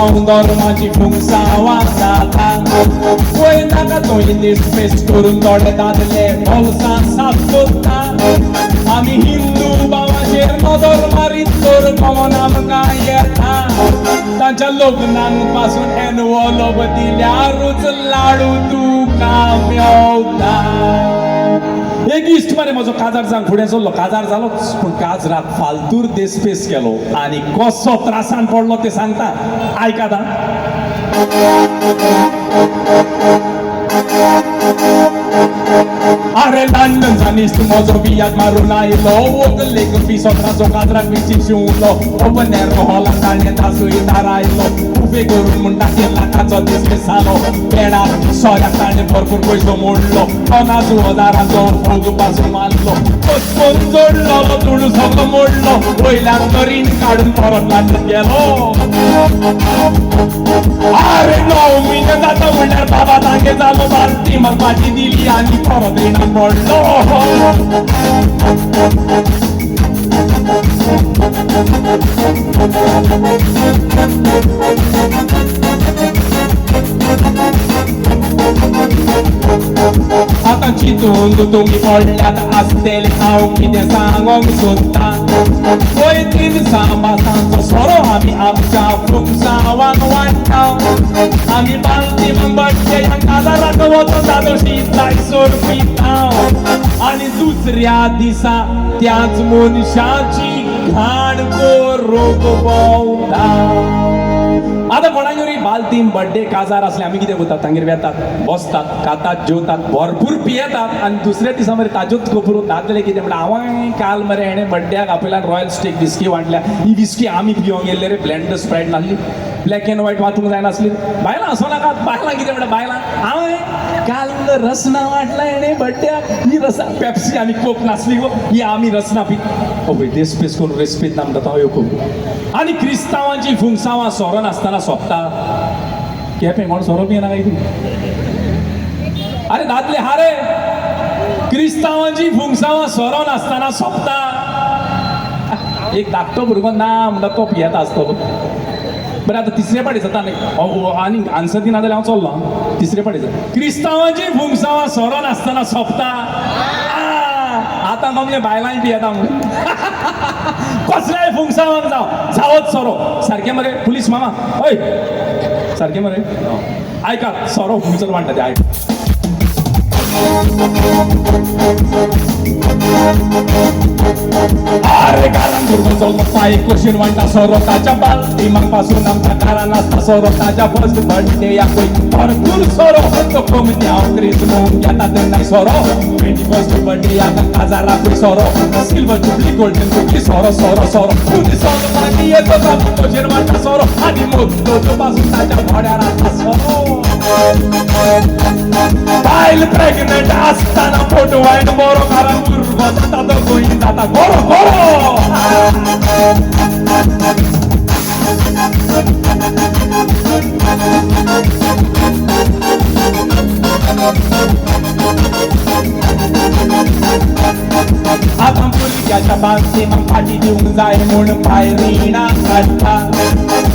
धर्माची फुंगसावा जाता वयता का तो इंग्लिश पेस्ट करून थोडे दादले भोवसान साफ कोत्ता आमी हिंदू बाबाचेर नदर मारीत तर कमन आमकां येता तांच्या लग्नांक पासून एनवलप दिल्यारूच लाडू तुका मेवता एक इश्ट मरे म्हजो काजार जावंक फुडें चल्लो काजार जालोच पूण काजराक फालतूर देस्पेस केलो आनी कसो त्रासान पडलो ते सांगता आयकात अरे लंडन जानीस म्हजो बियाक मारून आयलो व्हंकलेक पिसोत्राचो काजराक विची शिवलो ओपन एअर हॉलांत ताणें दासोयदार आयलो उबे करून म्हणटा ते लाखाचो देस्पेस जालो पेडार सोऱ्याक ताणें भरपूर पयसो मोडलो 50,000 फोग पासून मारलो पचपन जोडलो तुडू सगळो मोडलो वयल्यान तरीन काडून परत लंडन गेलो अरे 9 म्हयने जाता म्हणल्यार बाबा तांगे जालो बालती म्हाका भाजी दिली आनी परत रिणान पडलो आतां चिंतून तुम्ही पडल्यात आसतले हांव कितें सांगोंक सोदता वयतीन सांबासांचो सोरो आमी आमच्या फुंगसावान वाडटा आमी बालदी बड्डे ह्या काजाराक वचून जादोशी जायसर पिता आनी दुसऱ्या दिसा त्याच मनशाची घाण करूंक भोंवता आतां कोणागेरूय बालतीन बड्डे काजार असले आमी कितें करतात तांगेर वेतात बसतात खातात जेवतात भरपूर पियेतात आनी दुसऱ्या दिसा मरे ताज्योच खबरो दादले कितें म्हणटा हांवें काल मरे हेणें बड्ड्याक आपल्यान रॉयल स्टेक विस्की वांटल्या ही विस्की आमी पिवंक गेल्ले रे ब्लेंडर स्प्रायट नासली ब्लॅक एंड व्हायट वाचूंक जायनासली बायलां असो नाकात बायलां कितें म्हणटा बायलां हांवें काल रसना वाटला हेणें बड्ड्याक ही रसा पेप्सी आनी कोक नासली गो ही आमी रसना पी पळय देस्पेस करून रेस्पेत ना म्हणटा तो खूब आनी क्रिस्तांवांची फुंगसावां सोरो नासतना सोंपता केपें कोण सोरो पियेना काय अरे दादले हारे क्रिस्तांवांची फुंगसावां सोरो नासतना सोंपता एक धाकटो भुरगो ना म्हणटा तो पियेता आसतलो बरें आतां तिसरे पाटी जाता आनी आन्सर दिना जाल्यार हांव चल्लो तिसरे पाटी जाता क्रिस्तांवांची फुंगसावां सोरो नासतना सोंपता आतां मगले बायलांय पियेता म्हणून कसल्याय फुंगसावांक जावत सोरो सारकें मरे पुलीस मामा हय सारकें मरे आयकात सोरो फुंगसर वांटा ते आयक अरे घरान भुरगो चलतो पांय क्वेश्चन वांटा सोरो ताच्या बालदिमाक पासून आमच्या घरान आसता सोरो ताच्या फर्स्ट बर्थडे याकूय भरपूर सोरो तो कमी हांव क्रिसमस घेता तेन्ना सोरो 21st बर्थडे याका काजाराकूय सोरो सिल्वर जुबली गोल्डन जुबली सोरो सोरो सोरो तुजी सोरो पार्टी येतो तुजेर वांटा सोरो आनी मोठो पासून ताच्या घोड्यार आसता सोरो बायल प्रेग्नंट आसतना फोटो वायट बरो घरान भुरगो जाता तो गोंयीन जाता गोरो गोरो आतां भुरग्याच्या बालदिमाक फाटी दिवंक जाय म्हूण भायर रिणां काडटा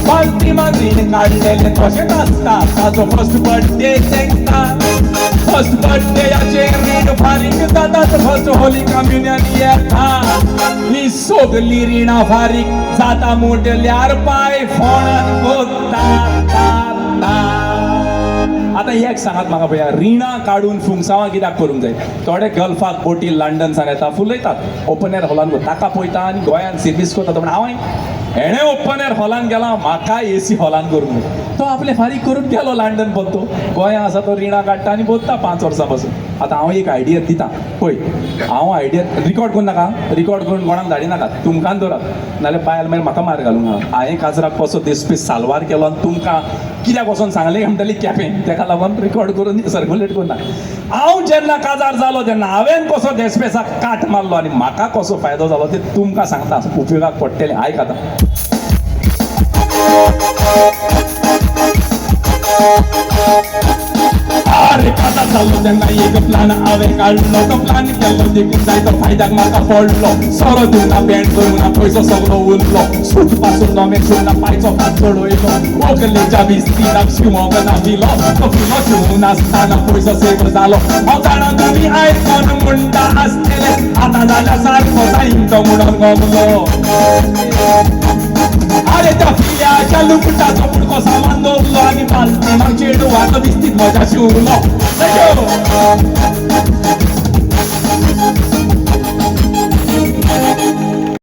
बालदिमाक रीण काडलेलें तशेंच आसता ताजो फर्स्ट बर्थडे तेंकां फर्स्ट बर्थडेयाचेर रीण फारीक जातात फर्स्ट होली कम्युनियन येता ही सगळीं रिणां फारीक जाता म्हटल्यार पाय फोंडान कोत्ता आतां एक सांगात म्हाका पळया रिणां काडून फुंगसावां कित्याक करूंक जाय थोडे गल्फाक बोटी लंडनसान येता फुल येतात ओपन एअर हॉलान ताका पळयता आनी गोंयांत सर्वीस करता म्हण हांवें हेणें ओपन एअर हॉलान गेला म्हाका एसी हॉलान करूंक जाय तो आपले फारीक करून गेलो लंडन बद्दो गोंयांत आसा तो रिणां काडटा आनी बोत्ता 5 वर्सां पासून आतां हांव एक आयडिया दितां पळय हांव आयडिया रिकॉर्ड करून नाका रिकॉर्ड करून कोणाक धाडिनाकात तुमकां धरात नाल्यार बायल मागीर म्हाका मार घालूंक हा हांवें काजराक कसो देस्पेस साल्वार केलो आनी तुमकां कित्याक वचोन सांगलें म्हणटली केपें ताका लागून रिकॉर्ड करून सर्क्युलेट करना हांव जेन्ना काजार जालो तेन्ना हांवें कसो देस्पेसाक काट मारलो आनी म्हाका कसो फायदो जालो ते तुमकां सांगता उपयोगाक पडटलें आयक आतां आता चाललो त्यांना एक प्लान हांवें काडलो तो प्लान केल्लो देखून जायतो फायद्याक म्हाका पडलो सोरो दिवना पॅन्ट करूना पयसो सगळो उरलो सूट पासून नॉमेक सोडना पायचो हात चडयलो व्हंकलेच्या बिस्तीनाक शिवोंक नाशिलो तो फिलो शिवूं नासतना पयसो सेव जालो हांव जाणा तुमी आयकून म्हणटा आसतले आतां जाल्यार सारको जाईन तो म्हणून गमलो अरे त्या फिल्याच्या लुकटाचो पुडको सामान दवरलो आनी बालदी माग चेडू आतां बिस्तीत म्हज्या शिवलो